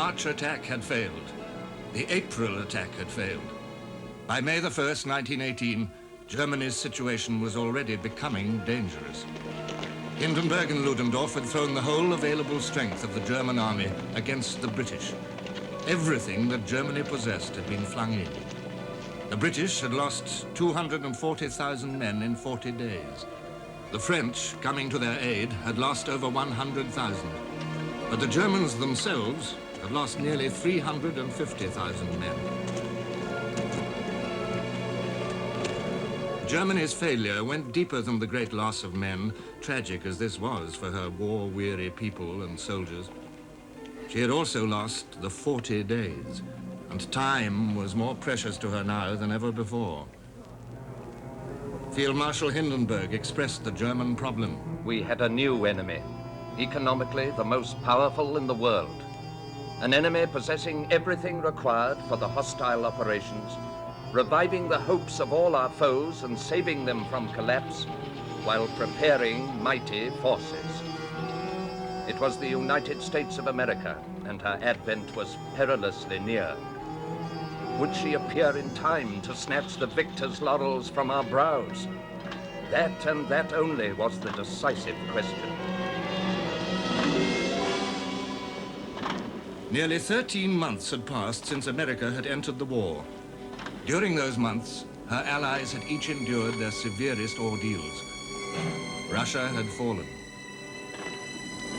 March attack had failed. The April attack had failed. By May the 1st, 1918, Germany's situation was already becoming dangerous. Hindenburg and Ludendorff had thrown the whole available strength of the German army against the British. Everything that Germany possessed had been flung in. The British had lost 240,000 men in 40 days. The French, coming to their aid, had lost over 100,000. But the Germans themselves had lost nearly 350,000 men. Germany's failure went deeper than the great loss of men, tragic as this was for her war-weary people and soldiers. She had also lost the 40 days, and time was more precious to her now than ever before. Field Marshal Hindenburg expressed the German problem. We had a new enemy, economically the most powerful in the world. An enemy possessing everything required for the hostile operations, reviving the hopes of all our foes and saving them from collapse, while preparing mighty forces. It was the United States of America, and her advent was perilously near. Would she appear in time to snatch the victor's laurels from our brows? That and that only was the decisive question. Nearly 13 months had passed since America had entered the war. During those months, her allies had each endured their severest ordeals. Russia had fallen.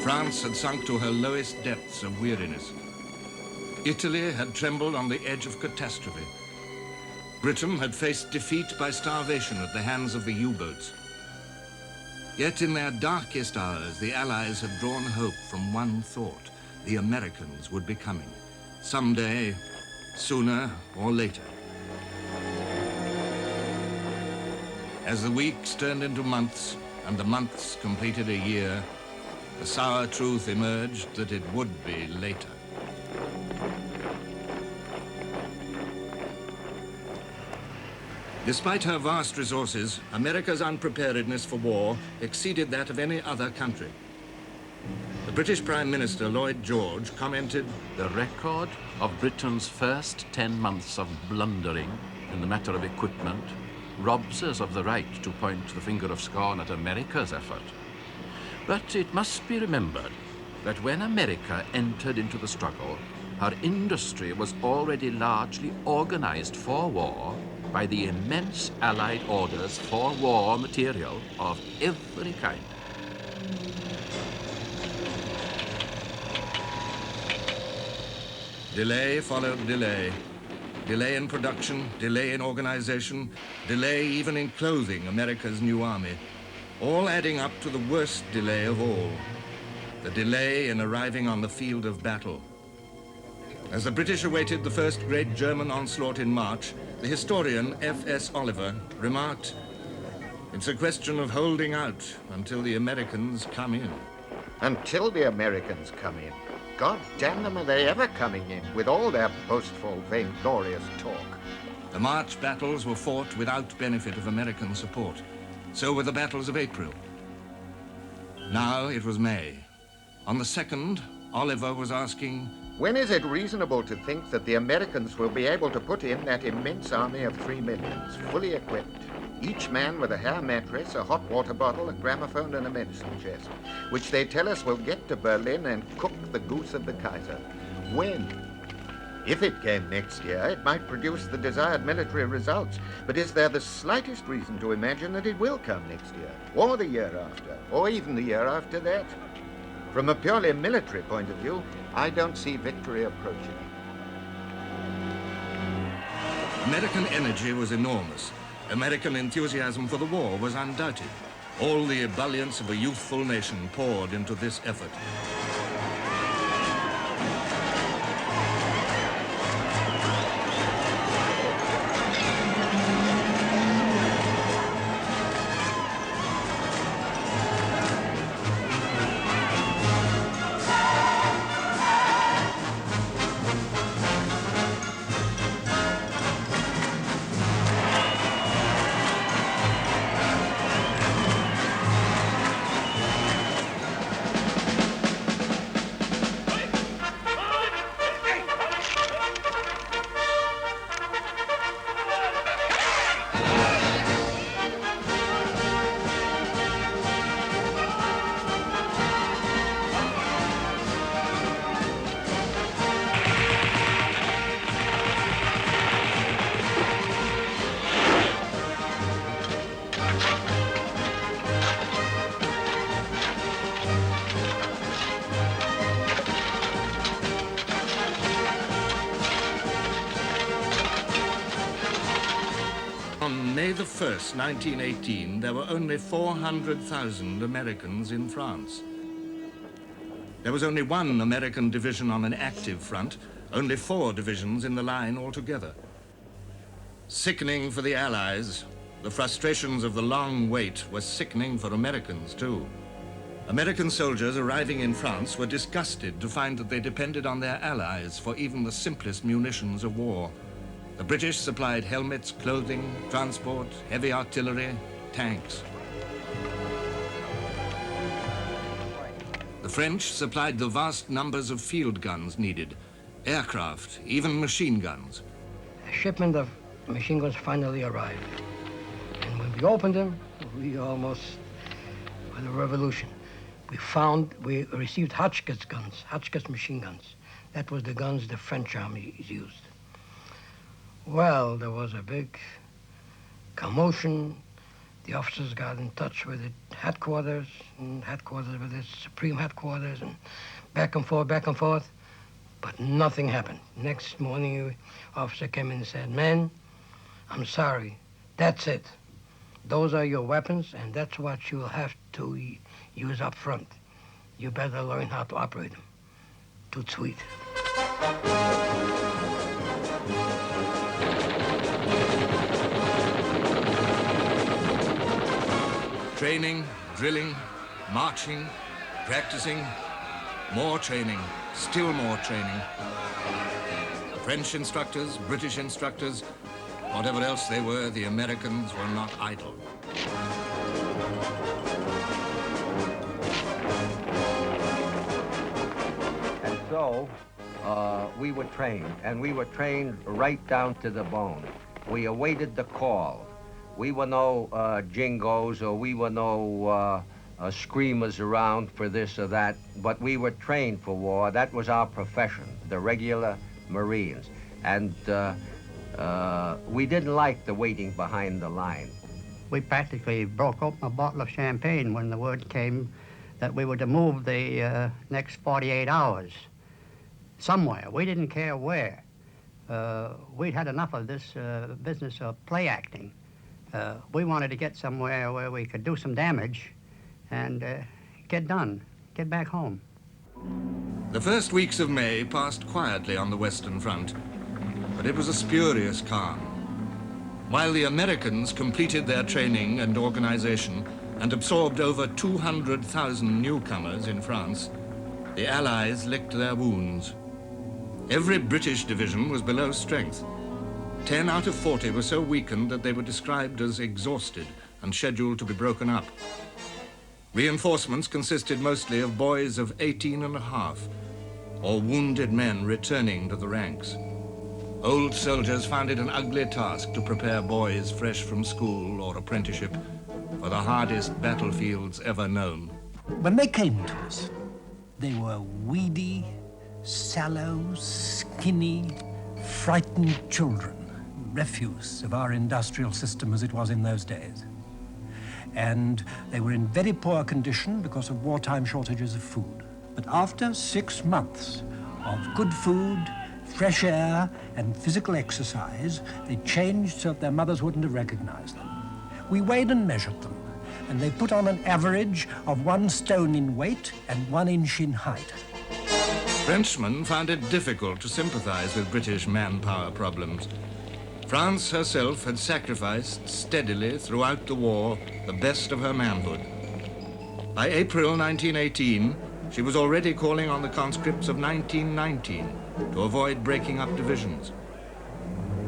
France had sunk to her lowest depths of weariness. Italy had trembled on the edge of catastrophe. Britain had faced defeat by starvation at the hands of the U-boats. Yet in their darkest hours, the Allies had drawn hope from one thought: the Americans would be coming. Someday, sooner or later. As the weeks turned into months, and the months completed a year, the sour truth emerged that it would be later. Despite her vast resources, America's unpreparedness for war exceeded that of any other country. The British Prime Minister, Lloyd George, commented, "The record of Britain's first 10 months of blundering in the matter of equipment robs us of the right to point the finger of scorn at America's effort. But it must be remembered that when America entered into the struggle, her industry was already largely organized for war by the immense Allied orders for war material of every kind." Delay followed delay. Delay in production, delay in organization, delay even in clothing America's new army, all adding up to the worst delay of all, the delay in arriving on the field of battle. As the British awaited the first great German onslaught in March, the historian F.S. Oliver remarked, "It's a question of holding out until the Americans come in." Until the Americans come in. God damn them, are they ever coming in with all their boastful, vainglorious talk? The March battles were fought without benefit of American support. So were the battles of April. Now it was May. On the 2nd, Oliver was asking, when is it reasonable to think that the Americans will be able to put in that immense army of 3 millions, fully equipped, each man with a hair mattress, a hot water bottle, a gramophone, and a medicine chest, which they tell us will get to Berlin and cook the goose of the Kaiser? When? If it came next year, it might produce the desired military results. But is there the slightest reason to imagine that it will come next year, or the year after, or even the year after that? From a purely military point of view, I don't see victory approaching. American energy was enormous. American enthusiasm for the war was undoubted. All the ebullience of a youthful nation poured into this effort. May the 1st, 1918, there were only 400,000 Americans in France. There was only one American division on an active front, only 4 divisions in the line altogether. Sickening for the Allies, the frustrations of the long wait were sickening for Americans too. American soldiers arriving in France were disgusted to find that they depended on their allies for even the simplest munitions of war. The British supplied helmets, clothing, transport, heavy artillery, tanks. The French supplied the vast numbers of field guns needed, aircraft, even machine guns. A shipment of machine guns finally arrived. And when we opened them, we almost had a revolution. We received Hotchkiss guns, Hotchkiss machine guns. That was the guns the French army used. Well, there was a big commotion. The officers got in touch with the headquarters, and headquarters with the supreme headquarters, and back and forth, but nothing happened. Next morning, the officer came in and said, "Men, I'm sorry, that's it. Those are your weapons, and that's what you'll have to use up front. You better learn how to operate them." Too sweet. Training, drilling, marching, practicing, more training, still more training. French instructors, British instructors, whatever else they were, the Americans were not idle. And so we were trained, and we were trained right down to the bone. We awaited the call. We were no jingos, or we were no screamers around for this or that, but we were trained for war. That was our profession, the regular Marines. And we didn't like the waiting behind the line. We practically broke open a bottle of champagne when the word came that we were to move the next 48 hours somewhere. We didn't care where. We'd had enough of this business of play acting. We wanted to get somewhere where we could do some damage and get done, get back home. The first weeks of May passed quietly on the Western Front, but it was a spurious calm. While the Americans completed their training and organization and absorbed over 200,000 newcomers in France, the Allies licked their wounds. Every British division was below strength. 10 out of 40 were so weakened that they were described as exhausted and scheduled to be broken up. Reinforcements consisted mostly of boys of 18 and a half, or wounded men returning to the ranks. Old soldiers found it an ugly task to prepare boys fresh from school or apprenticeship for the hardest battlefields ever known. When they came to us, they were weedy, sallow, skinny, frightened children, refuse of our industrial system as it was in those days. And they were in very poor condition because of wartime shortages of food. But after 6 months of good food, fresh air, and physical exercise, they changed so that their mothers wouldn't have recognized them. We weighed and measured them, and they put on an average of 1 stone in weight and 1 inch in height. Frenchmen found it difficult to sympathize with British manpower problems. France herself had sacrificed steadily throughout the war the best of her manhood. By April 1918, she was already calling on the conscripts of 1919 to avoid breaking up divisions.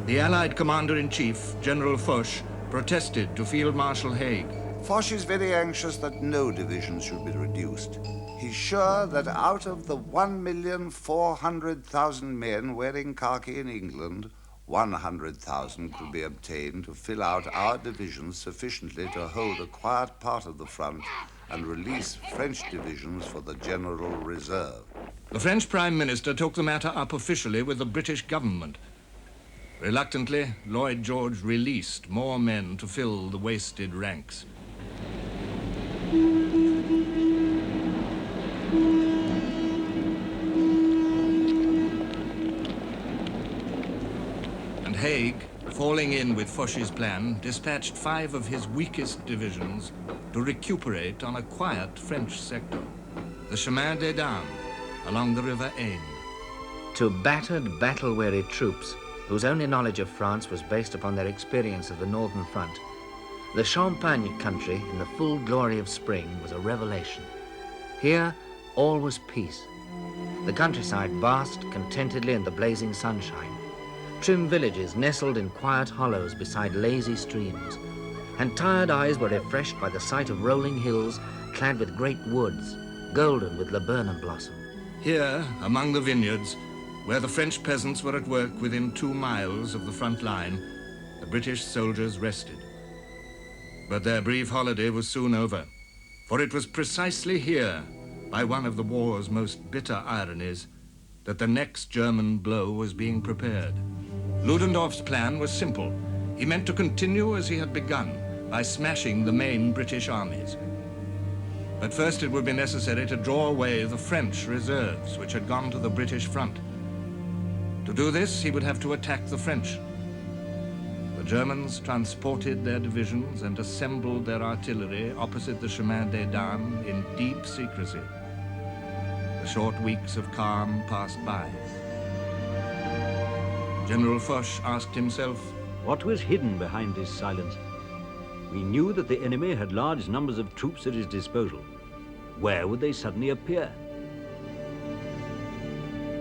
The Allied Commander-in-Chief, General Foch, protested to Field Marshal Haig. Foch is very anxious that no divisions should be reduced. He's sure that out of the 1,400,000 men wearing khaki in England, 100,000 could be obtained to fill out our divisions sufficiently to hold a quiet part of the front and release French divisions for the General Reserve. The French Prime Minister took the matter up officially with the British government. Reluctantly, Lloyd George released more men to fill the wasted ranks. And And Haig, falling in with Foch's plan, dispatched 5 of his weakest divisions to recuperate on a quiet French sector, the Chemin des Dames, along the River Aisne. To battered, battle-weary troops, whose only knowledge of France was based upon their experience of the Northern Front, the Champagne country, in the full glory of spring, was a revelation. Here, all was peace. The countryside basked contentedly in the blazing sunshine. Trim villages nestled in quiet hollows beside lazy streams, and tired eyes were refreshed by the sight of rolling hills clad with great woods, golden with laburnum blossom. Here, among the vineyards, where the French peasants were at work within 2 miles of the front line, the British soldiers rested. But their brief holiday was soon over, for it was precisely here, by one of the war's most bitter ironies, that the next German blow was being prepared. Ludendorff's plan was simple. He meant to continue as he had begun, by smashing the main British armies. But first it would be necessary to draw away the French reserves which had gone to the British front. To do this, he would have to attack the French. The Germans transported their divisions and assembled their artillery opposite the Chemin des Dames in deep secrecy. The short weeks of calm passed by. General Foch asked himself, what was hidden behind this silence? We knew that the enemy had large numbers of troops at his disposal. Where would they suddenly appear?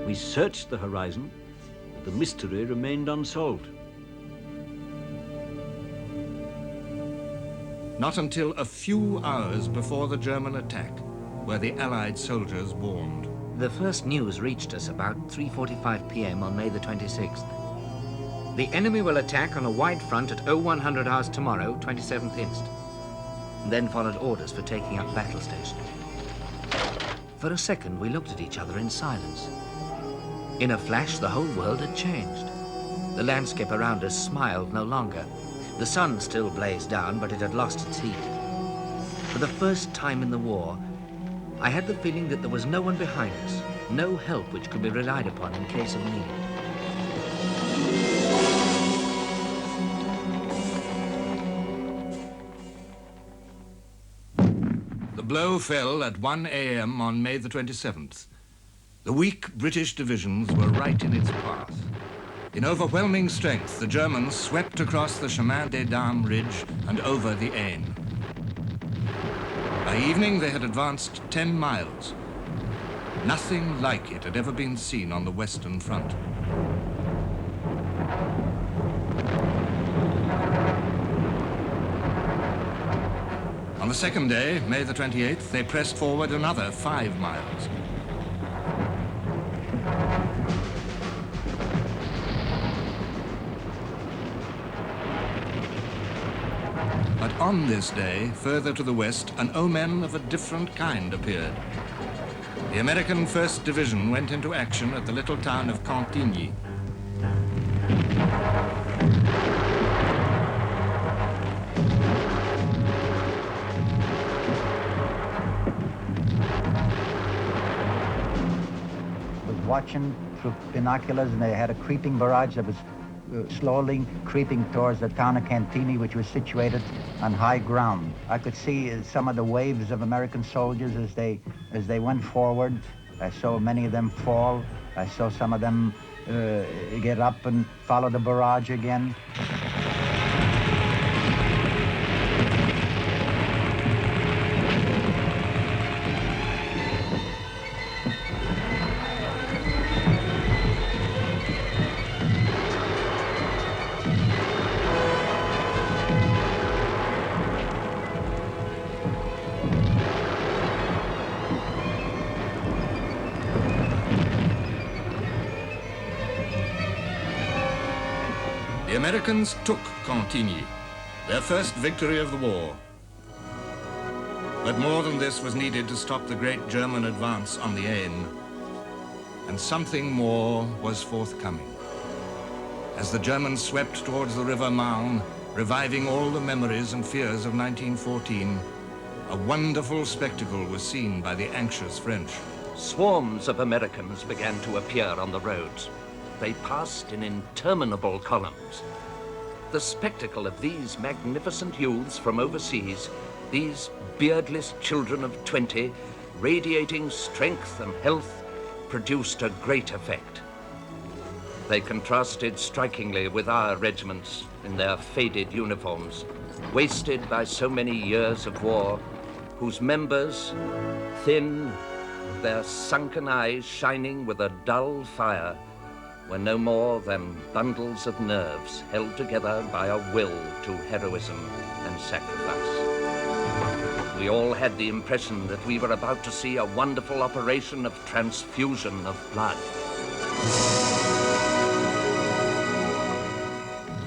We searched the horizon, but the mystery remained unsolved. Not until a few hours before the German attack were the Allied soldiers warned. The first news reached us about 3:45 p.m. on May the 26th. The enemy will attack on a wide front at 0100 hours tomorrow, 27th inst. Then followed orders for taking up battle stations. For a second, we looked at each other in silence. In a flash, the whole world had changed. The landscape around us smiled no longer. The sun still blazed down, but it had lost its heat. For the first time in the war, I had the feeling that there was no one behind us, no help which could be relied upon in case of need. The blow fell at 1 a.m. on May the 27th. The weak British divisions were right in its path. In overwhelming strength, the Germans swept across the Chemin des Dames ridge and over the Aisne. By evening, they had advanced 10 miles. Nothing like it had ever been seen on the Western Front. On the second day, May the 28th, they pressed forward another 5 miles. But on this day, further to the west, an omen of a different kind appeared. The American 1st Division went into action at the little town of Cantigny. Watching through binoculars, and they had a creeping barrage that was slowly creeping towards the town of Cantigny, which was situated on high ground. I could see some of the waves of American soldiers as they went forward. I saw many of them fall. I saw some of them get up and follow the barrage again. The Americans took Cantigny, their first victory of the war. But more than this was needed to stop the great German advance on the Aisne. And something more was forthcoming. As the Germans swept towards the River Marne, reviving all the memories and fears of 1914, a wonderful spectacle was seen by the anxious French. Swarms of Americans began to appear on the roads. they passed in interminable columns. The spectacle of these magnificent youths from overseas, these beardless children of 20, radiating strength and health, produced a great effect. They contrasted strikingly with our regiments in their faded uniforms, wasted by so many years of war, whose members, thin, their sunken eyes shining with a dull fire, were no more than bundles of nerves held together by a will to heroism and sacrifice. We all had the impression that we were about to see a wonderful operation of transfusion of blood.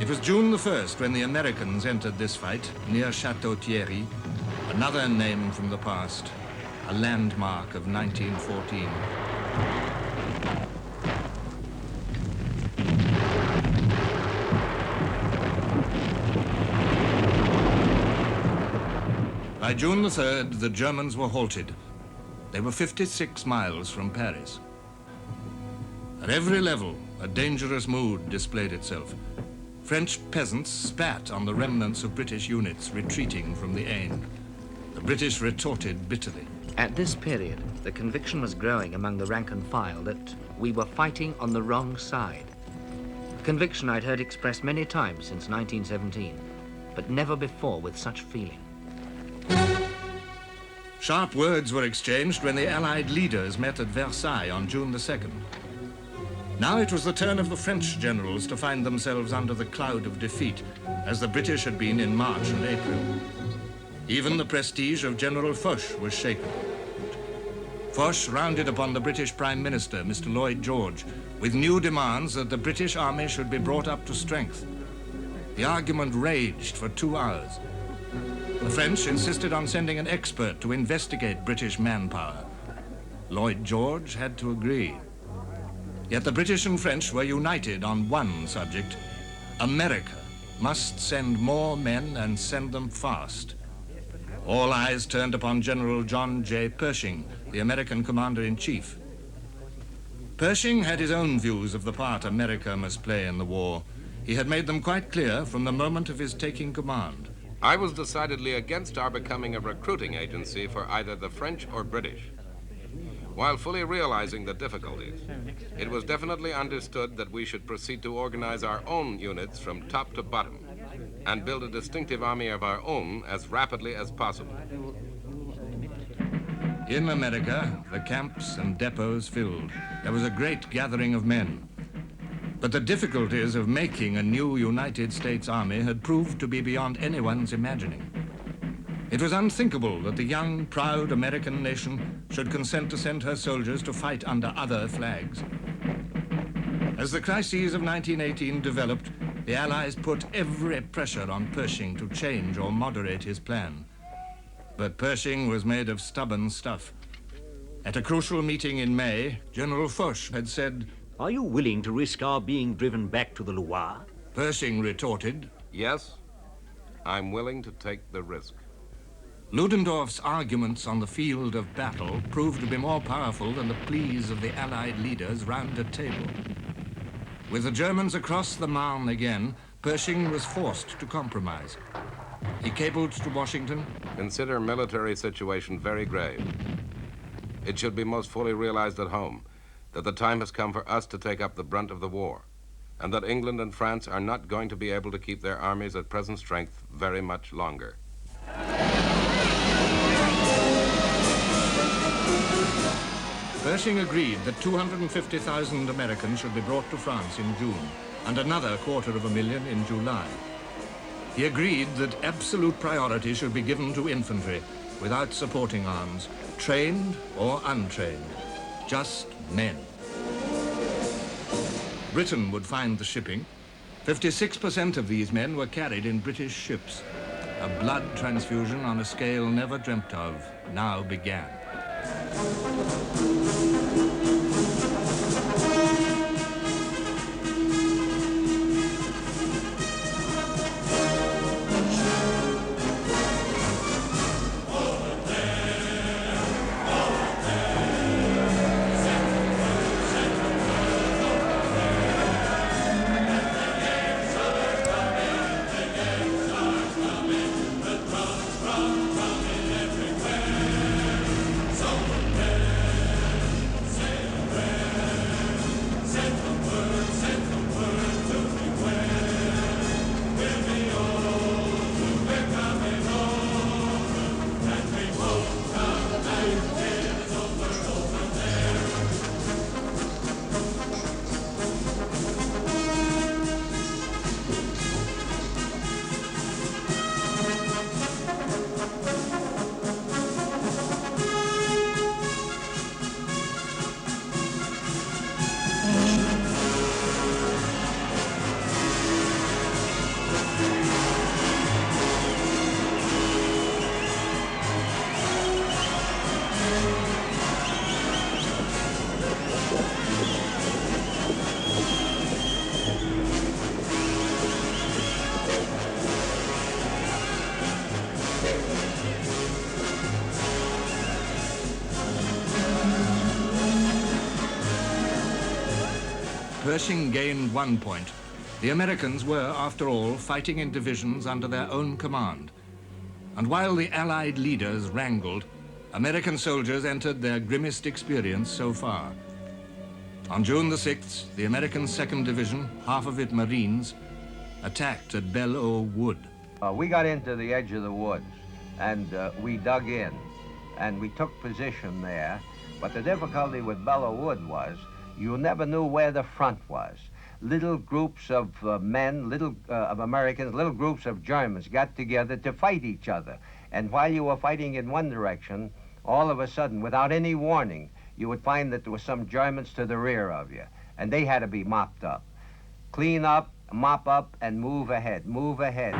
It was June the 1st when the Americans entered this fight near Chateau Thierry, another name from the past, a landmark of 1914. By June the 3rd, the Germans were halted. They were 56 miles from Paris. At every level, a dangerous mood displayed itself. French peasants spat on the remnants of British units retreating from the Aisne. The British retorted bitterly. At this period, the conviction was growing among the rank and file that we were fighting on the wrong side. A conviction I'd heard expressed many times since 1917, but never before with such feeling. Sharp words were exchanged when the Allied leaders met at Versailles on June the 2nd. Now it was the turn of the French generals to find themselves under the cloud of defeat, as the British had been in March and April. Even the prestige of General Foch was shaken. Foch rounded upon the British Prime Minister, Mr. Lloyd George, with new demands that the British army should be brought up to strength. The argument raged for 2 hours. The French insisted on sending an expert to investigate British manpower. Lloyd George had to agree. Yet the British and French were united on one subject. America must send more men and send them fast. All eyes turned upon General John J. Pershing, the American commander-in-chief. Pershing had his own views of the part America must play in the war. He had made them quite clear from the moment of his taking command. I was decidedly against our becoming a recruiting agency for either the French or British. While fully realizing the difficulties, it was definitely understood that we should proceed to organize our own units from top to bottom and build a distinctive army of our own as rapidly as possible. In America, the camps and depots filled. There was a great gathering of men. But the difficulties of making a new United States Army had proved to be beyond anyone's imagining. It was unthinkable that the young, proud American nation should consent to send her soldiers to fight under other flags. As the crises of 1918 developed, the Allies put every pressure on Pershing to change or moderate his plan. But Pershing was made of stubborn stuff. At a crucial meeting in May, General Foch had said, "Are you willing to risk our being driven back to the Loire?" Pershing retorted, "Yes, I'm willing to take the risk." Ludendorff's arguments on the field of battle proved to be more powerful than the pleas of the Allied leaders round a table. With the Germans across the Marne again, Pershing was forced to compromise. He cabled to Washington, "Consider military situation very grave. It should be most fully realized at home that the time has come for us to take up the brunt of the war, and that England and France are not going to be able to keep their armies at present strength very much longer." Pershing agreed that 250,000 Americans should be brought to France in June, and another 250,000 in July. He agreed that absolute priority should be given to infantry, without supporting arms, trained or untrained, just men. Britain would find the shipping. 56% of these men were carried in British ships. A blood transfusion on a scale never dreamt of now began. Pershing gained 1 point. The Americans were, after all, fighting in divisions under their own command. And while the Allied leaders wrangled, American soldiers entered their grimmest experience so far. On June the 6th, the American 2nd Division, half of it Marines, attacked at Belleau Wood. We got into the edge of the woods, and we dug in, and we took position there. But the difficulty with Belleau Wood was you never knew where the front was. Little groups of men, of Americans, little groups of Germans got together to fight each other. And while you were fighting in one direction, all of a sudden, without any warning, you would find that there were some Germans to the rear of you, and they had to be mopped up. Clean up, mop up, and move ahead, move ahead.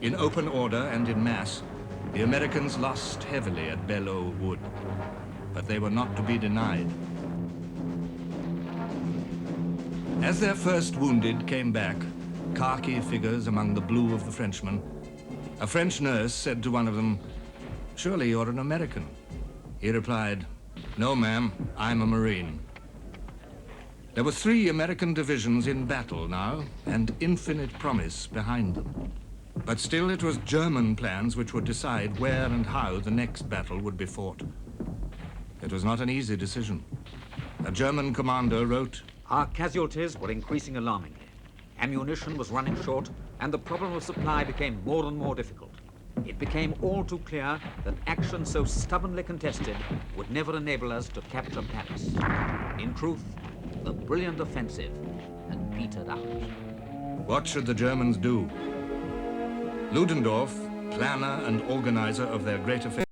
In open order and in mass, the Americans lost heavily at Belleau Wood, but they were not to be denied. As their first wounded came back, khaki figures among the blue of the Frenchmen, a French nurse said to one of them, "Surely you're an American." He replied, "No, ma'am, I'm a Marine." There were 3 American divisions in battle now, and infinite promise behind them. But still it was German plans which would decide where and how the next battle would be fought. It was not an easy decision. A German commander wrote, "Our casualties were increasing alarmingly. Ammunition was running short, and the problem of supply became more and more difficult. It became all too clear that action so stubbornly contested would never enable us to capture Paris. In truth, the brilliant offensive had petered out." What should the Germans do? Ludendorff, planner and organizer of their great offensive,